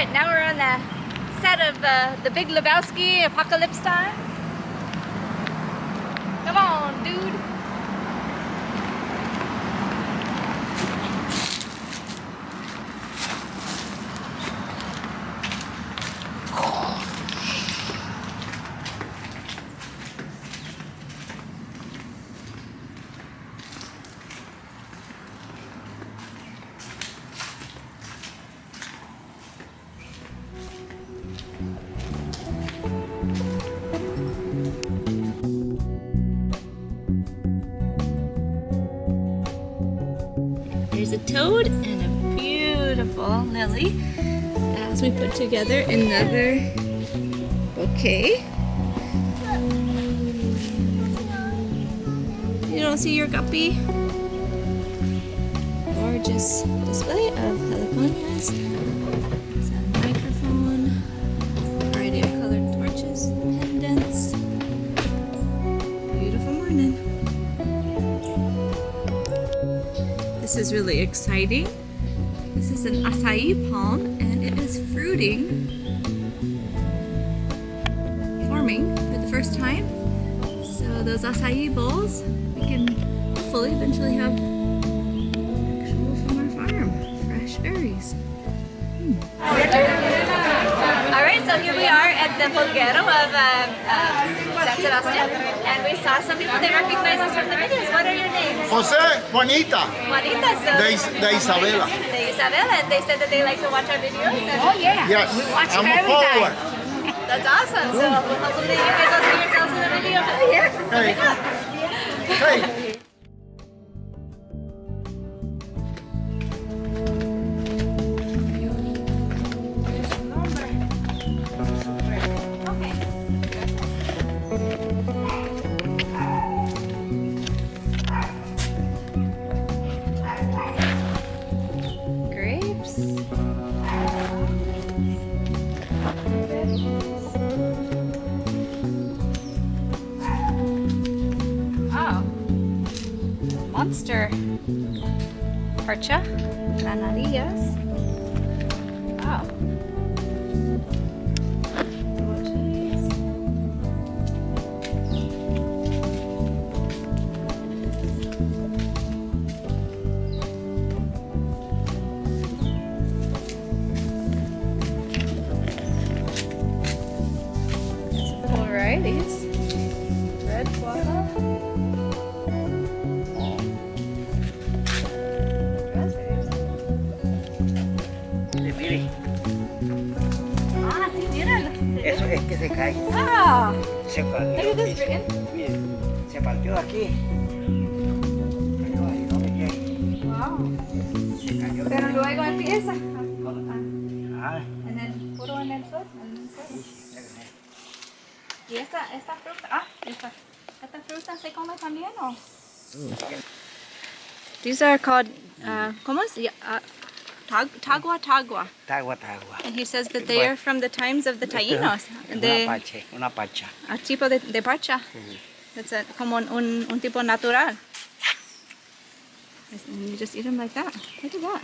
Alright, now we're on the set of The Big Lebowski, Apocalypse Time. Come on, dude. There's a toad and a beautiful lily as we put together another bouquet. You don't see your guppy? Gorgeous display of jalapenos, some microphone, variety of colored torches, pendants. Beautiful morning. This is really exciting. This is an acai palm and it is fruiting, forming for the first time. So those acai bowls, we can hopefully eventually have actual from our farm, fresh berries. Alright, so here we are at the Pulguero of San Sebastian, and we saw some people that recognize us from the videos. What are your names? Jose, Juanita, Juanita, so de Isabela. de Isabela, and they said that they like to watch our videos. And Oh yeah. Yes, We watch I'm them a every follower. time. that's awesome. So hopefully you guys will see yourselves in the video. Yeah. Hey, hey. Grapes. Oh, monster parcha, granadillas. Wow. Blue cheese. Some cool varieties. Red guava. Raspberries. Mire, Ah, sí, míralo. eso es que se cae. Wow. Se Look partió. at this, Brian. Mire, se partió de aquí. Cayó ahí, no me llegue. Wow. Se cayó. Pero luego empieza. Ah, En el puro en el suelo. En el suelo. Y esta fruta, esta fruta se come también o? These are called, ¿cómo es? Tagua. tagua. And he says that they are from the times of the Taínos. Una pacha. A tipo de parcha. That's como un tipo natural. And you just eat them like that. Look at that.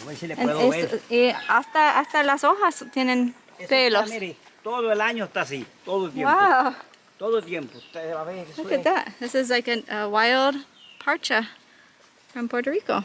A ver si le And puedo ver. hasta las hojas tienen Eso pelos. está, mire, todo el año está así, todo el tiempo. Wow. Todo el tiempo. Usted va a ver eso Look es. at that. This is like a wild parcha from Puerto Rico.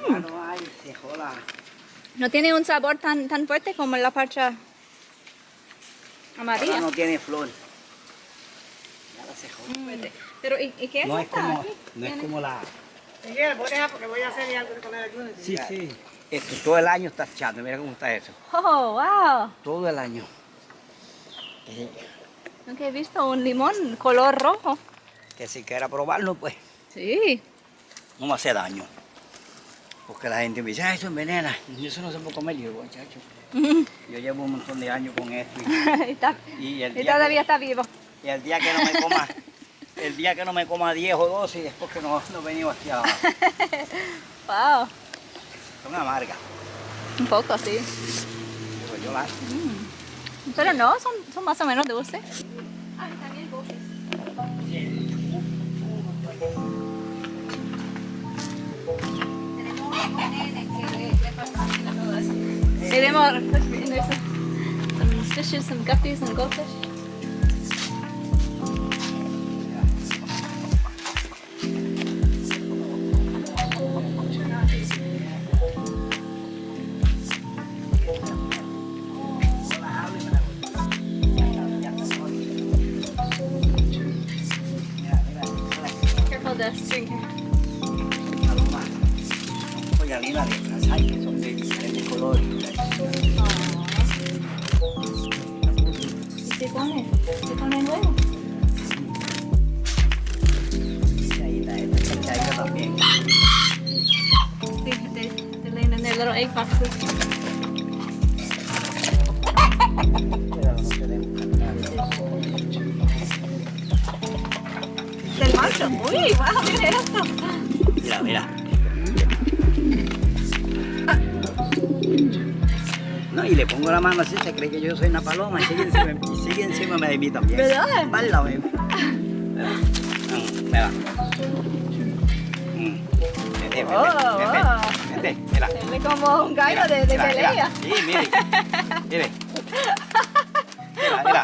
Ya no hay, se jola. No tiene un sabor tan fuerte como la parcha Ahora amarilla. no tiene flor. Ya la se jola. Pero ¿y qué es No es esta? como, Aquí no es tiene- como la. Miguel, voy a dejar porque voy a hacer algo con el ayuno. Sí. Esto todo el año está echando, mira cómo está eso. Oh, wow. Todo el año. Nunca he visto un limón color rojo. Que si quiera probarlo, pues Sí. no me hace daño. Porque la gente me dice, eso envenena. Y eso no se puede comer. Y yo, muchacho, yo llevo un montón de años con esto. y el día todavía está vivo. Y el día que no me coma, el día que no me coma 10 o 12 es porque no he venido aquí abajo. Wow. Son amargas. Un poco, sí. Pero yo las... Pero no, son más o menos dulces. Ah, y también dulces. Tenemos some fishes, some guppies and goldfish. Careful the string here. Palomas. Collarina de las hay que son de diferentes colores. Se pone nuevo. Ahí está esta chanchaita también. They're laying in their little egg boxes. Cuidado, no se den Del macho. Uy, wow, mira esto. Mira, mira. No, y le pongo la mano así, se cree que yo soy una paloma y sigue encima de mí también. ¿Verdad? Va al lado mío. Mira. Vete, vete, mira. Se ve como un gallo de Mira, pelea. mira. Sí, mire. Mire.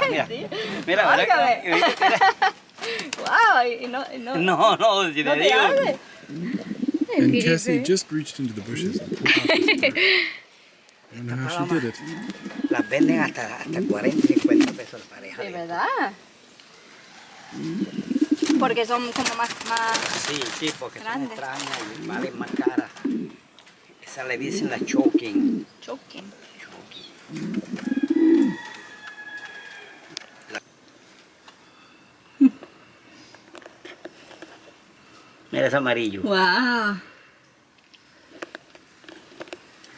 Mira. Mira, Válgame. mira. Wow, y no. No, si te No te digo. abre. And Cassie just reached into the bushes and pulled out this bird. I don't know how she did it. Las venden hasta 40 y 50 pesos la pareja. De verdad. Porque son como más. Sí, porque son Grande. extrañas y valen más caras. Esa le dicen la choking. Choking. Mira ese amarillo. Wow.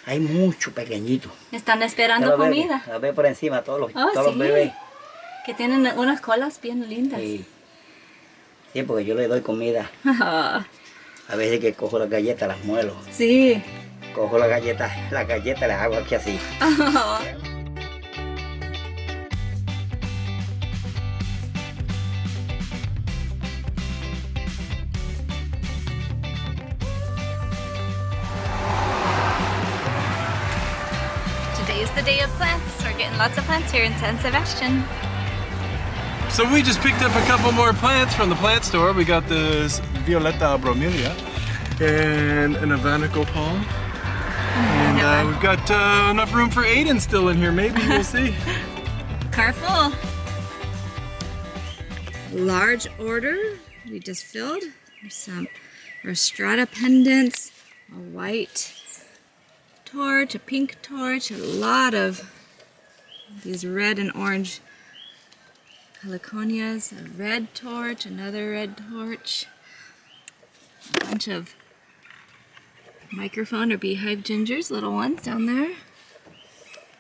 Hay mucho pequeñito. Están esperando comida. Los ve por encima, todos Oh, los sí. bebés. Que tienen unas colas bien lindas. Sí, porque yo le doy comida. A veces que cojo las galletas, las muelo. Sí. Cojo las galletas las hago aquí así. Today is the day of plants. We're getting lots of plants here in San Sebastian. So we just picked up a couple more plants from the plant store. We got this Violeta bromelia and an Avanico palm. And we've got enough room for Aiden still in here. Maybe we'll see. Careful. Large order we just filled. There's some Rostrata pendants, a white torch, a pink torch, a lot of these red and orange heliconias, a red torch, another red torch, a bunch of microphone or beehive gingers, little ones down there.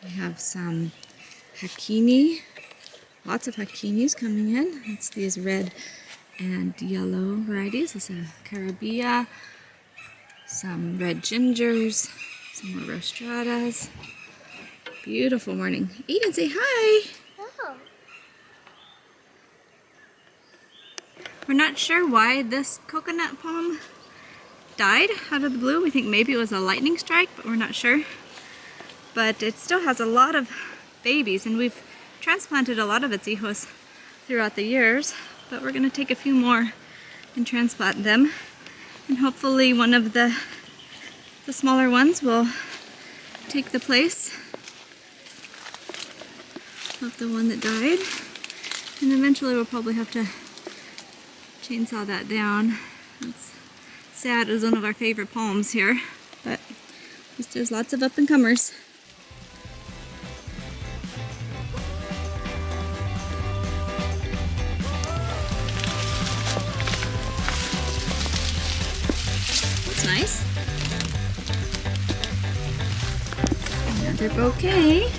We have some hakini, lots of hakinis coming in. It's these red and yellow varieties. It's a carabia, some red gingers, some more rostradas. Beautiful morning. Eden, say hi. We're not sure why this coconut palm died out of the blue. We think maybe it was a lightning strike, but we're not sure. But it still has a lot of babies, and we've transplanted a lot of its hijos throughout the years, but we're going to take a few more and transplant them. And hopefully one of the smaller ones will take the place of the one that died. And eventually we'll probably have to chainsaw that down. It's sad. It was one of our favorite palms here, but at least there's lots of up-and-comers. That's nice. Another bouquet.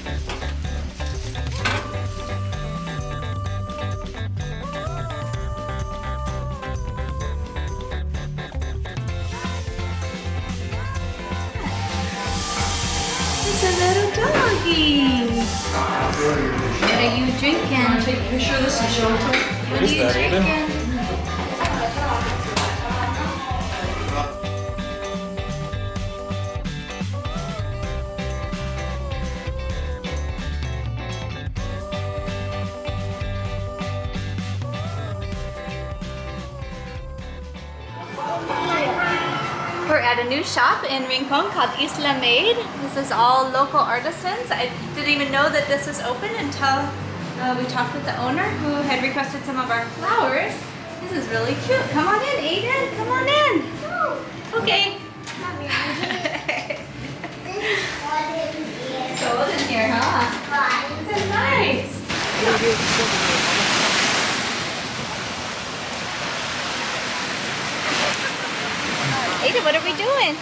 It's a little doggy. What are you drinking? Take a picture of this and show it to her. What are you drinking? We're at a new shop in Rincon called Isla Made. This is all local artisans. I didn't even know that this was open until we talked with the owner who had requested some of our flowers. This is really cute. Come on in, Aiden. Come on in. Okay. It's cold in here, huh? This is nice. Aiden, what are we doing?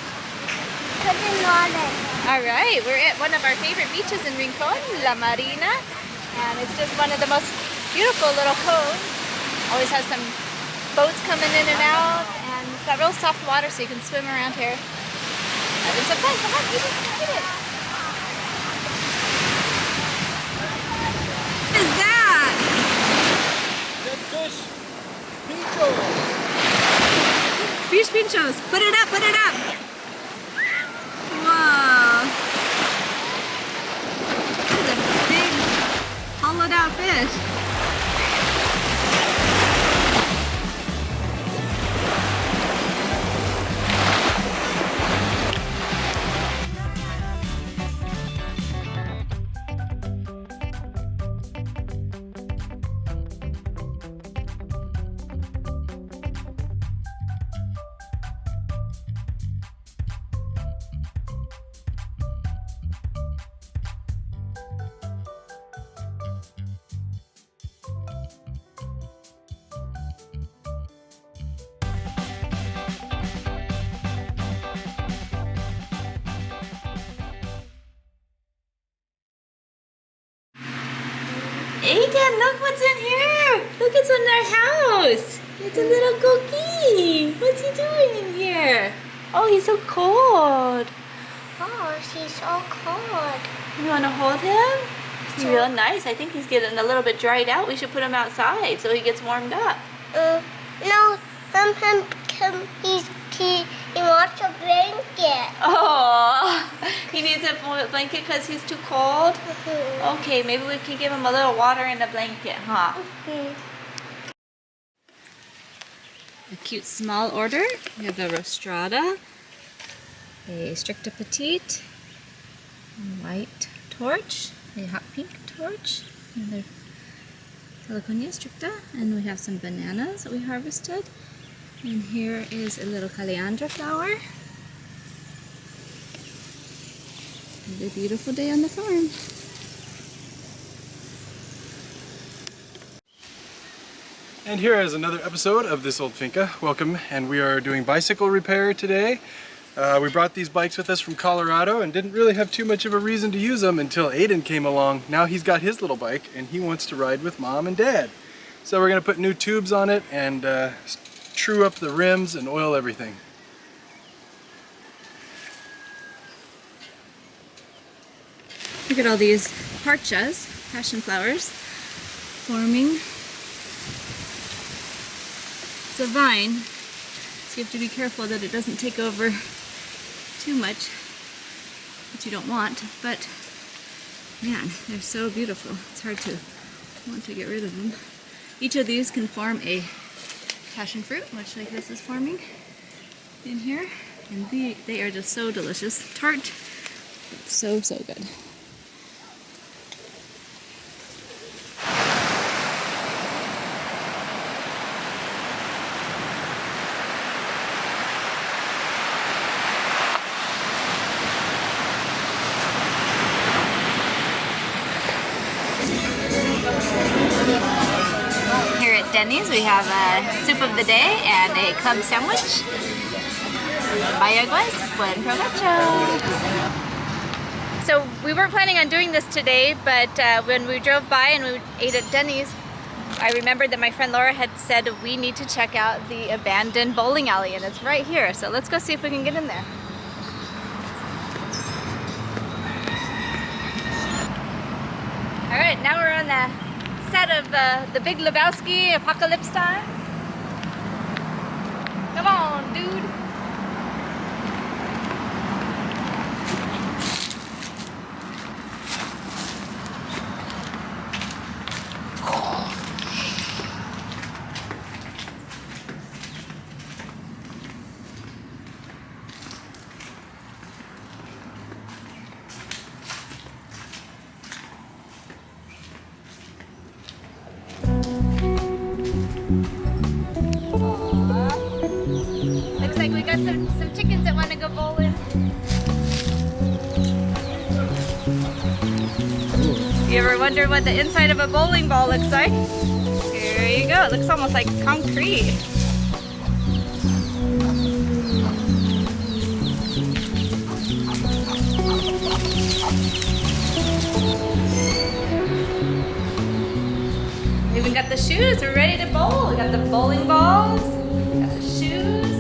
Putting water. All right, we're at one of our favorite beaches in Rincon, La Marina, and it's just one of the most beautiful little coves. Always has some boats coming in and out, and it's got real soft water so you can swim around here. Having some fun. Come on, Aiden, eat it. What is that? Fish pinchos. Put it up, put it up. Wow. That is a big hollowed out fish. Aiden, look what's in here. Look, it's in our house. It's a little cookie. What's he doing in here? Oh, he's so cold. Oh, she's so cold. You want to hold him? He's real nice. I think he's getting a little bit dried out. We should put him outside so he gets warmed up. No, sometimes he wants a blanket. Oh, he needs a blanket because he's too cold? Okay, maybe we can give him a little water and a blanket, huh? A cute small order. We have a rostrada, a stricta petite, a white torch, a hot pink torch, another California stricta, and we have some bananas that we harvested. And here is a little caliandra flower. Another beautiful day on the farm. And here is another episode of This Old Finca. Welcome, and we are doing bicycle repair today. We brought these bikes with us from Colorado and didn't really have too much of a reason to use them until Aiden came along. Now he's got his little bike and he wants to ride with Mom and Dad. So we're gonna put new tubes on it and true up the rims and oil everything. Look at all these parchas, passion flowers, forming. It's a vine, so you have to be careful that it doesn't take over too much, which you don't want, but man, they're so beautiful. It's hard to want to get rid of them. Each of these can form a passion fruit, much like this is forming in here, and they are just so delicious. Tart, so good. Here at Denny's we have a soup of the day and a club sandwich. Mayaguez, buen provecho! So we weren't planning on doing this today, but when we drove by and we ate at Denny's, I remembered that my friend Laura had said we need to check out the abandoned bowling alley, and it's right here. So let's go see if we can get in there. All right, now we're on the set of the Big Lebowski Apocalypse Time. Come on, dude. go bowling? You ever wonder what the inside of a bowling ball looks like? Here you go. It looks almost like concrete. We even got the shoes. We're ready to bowl. We got the bowling balls. Got the shoes.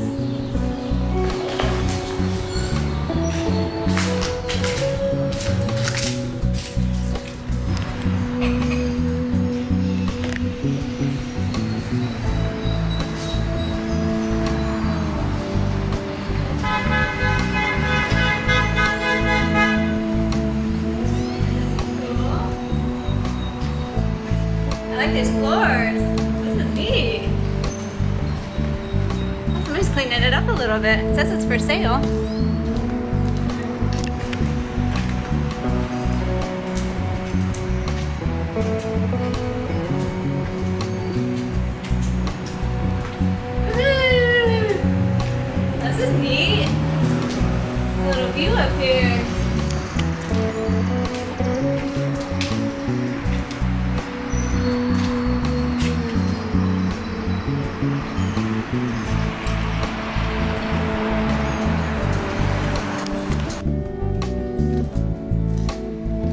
I like these floors. This is neat. Somebody's cleaning it up a little bit. It says it's for sale. Woohoo! This is neat. A little view up here.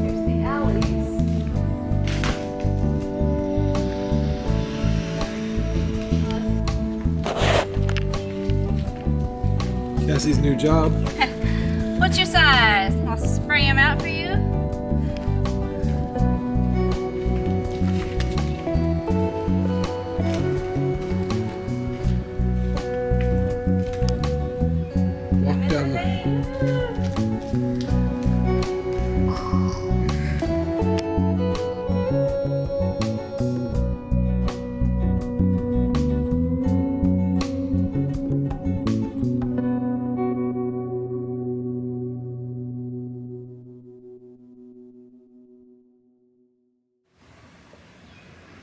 Here's the alleys. Cassie's new job. What's your size? I'll spray them out for you. Walk down the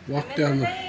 walk down the